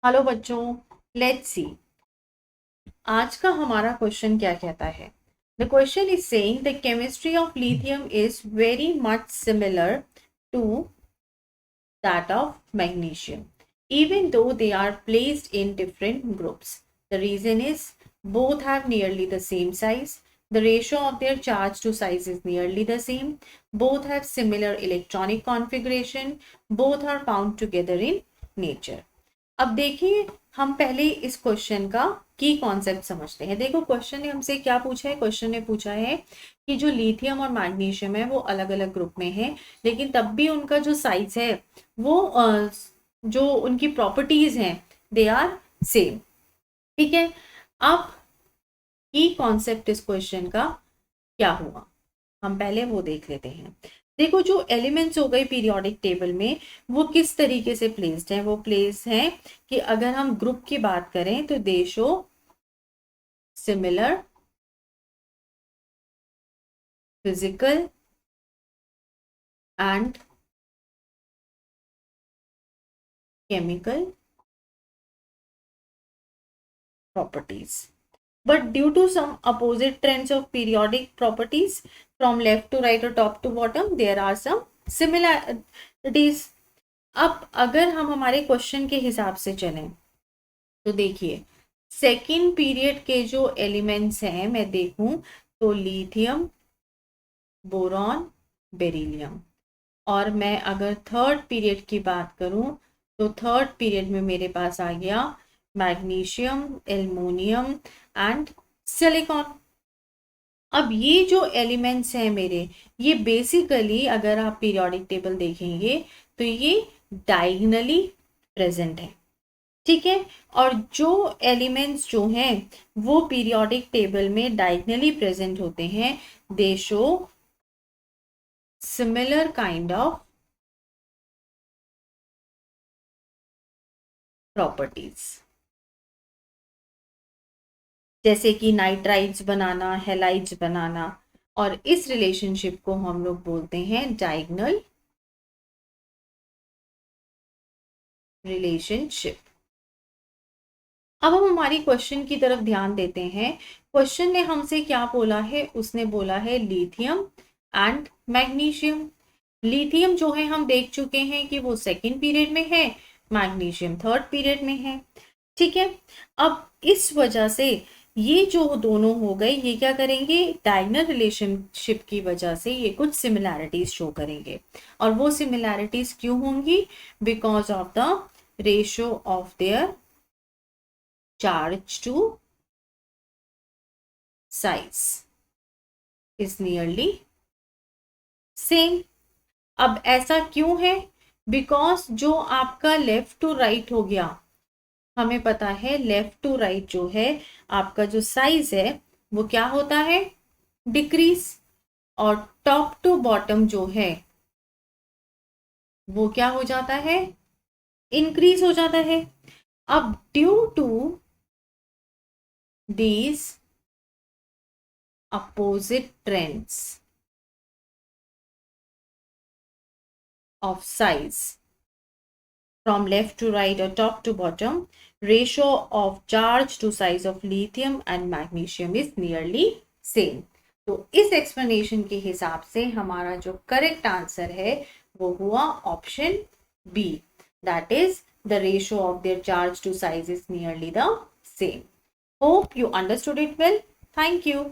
Hello बच्चों, let's see आज का हमारा क्वेश्चन क्या कहता है। The question is saying the chemistry of lithium is very much similar to that of magnesium even though they are placed in different groups. The reason is both have nearly the same size. The ratio of their charge to size is nearly the same. Both have similar electronic configuration. Both are found together in nature. अब देखिए, हम पहले इस question का की concept समझते हैं। देखो, क्वेश्चन ने हमसे क्या पूछा है। क्वेश्चन ने पूछा है कि जो लिथियम और मैग्नीशियम है वो अलग अलग ग्रुप में है, लेकिन तब भी उनका जो साइज है वो जो उनकी प्रॉपर्टीज हैं दे आर सेम। ठीक है। अब की कॉन्सेप्ट इस क्वेश्चन का क्या हुआ, हम पहले वो देख लेते हैं। देखो, जो एलिमेंट्स हो गए पीरियोडिक टेबल में वो किस तरीके से प्लेस्ड हैं। वो प्लेस हैं कि अगर हम ग्रुप की बात करें तो दे show similar physical and chemical properties. But due to some opposite trends of periodic properties from left to right or top to bottom, there are some similarities. अब अगर हम हमारे क्वेश्चन के हिसाब से चलें तो देखिए, सेकेंड पीरियड के जो एलिमेंट्स हैं मैं देखूं तो लिथियम, बोरॉन, बेरिलियम। और मैं अगर थर्ड पीरियड की बात करूं तो थर्ड पीरियड में मेरे पास आ गया मैग्नीशियम, एल्युमिनियम एंड सिलिकॉन। अब ये जो एलिमेंट्स हैं मेरे, ये बेसिकली अगर आप पीरियोडिक टेबल देखेंगे तो ये डायगोनली प्रेजेंट है। ठीक है। और जो एलिमेंट्स जो हैं वो पीरियोडिक टेबल में डायगोनली प्रेजेंट होते हैं, दे show similar kind of properties, जैसे कि नाइट्राइड्स बनाना, हेलाइड्स बनाना। और इस रिलेशनशिप को हम लोग बोलते हैं डायगोनल रिलेशनशिप। अब हम हमारी क्वेश्चन की तरफ ध्यान देते हैं। क्वेश्चन ने हमसे क्या बोला है, उसने बोला है लिथियम एंड मैग्नीशियम। लिथियम जो है हम देख चुके हैं कि वो सेकेंड पीरियड में है, मैग्नीशियम थर्ड पीरियड में है। ठीक है। अब इस वजह से ये जो दोनों हो गए, ये क्या करेंगे, डायगोनल रिलेशनशिप की वजह से ये कुछ सिमिलैरिटीज शो करेंगे। और वो सिमिलैरिटीज क्यों होंगी, because of the ratio of their charge to size is nearly same. अब ऐसा क्यों है, बिकॉज जो आपका लेफ्ट टू राइट हो गया, हमें पता है लेफ्ट टू राइट जो है आपका जो साइज है वो क्या होता है, डिक्रीज। और टॉप टू बॉटम जो है वो क्या हो जाता है, इंक्रीज हो जाता है। अब due to these opposite trends of size from left to right or top to bottom, ratio of charge to size of lithium and magnesium is nearly same. तो इस एक्सप्लेनेशन के हिसाब से हमारा जो करेक्ट आंसर है वो हुआ option B, that is the ratio of their charge to size is nearly the same. Hope you understood it well. Thank you.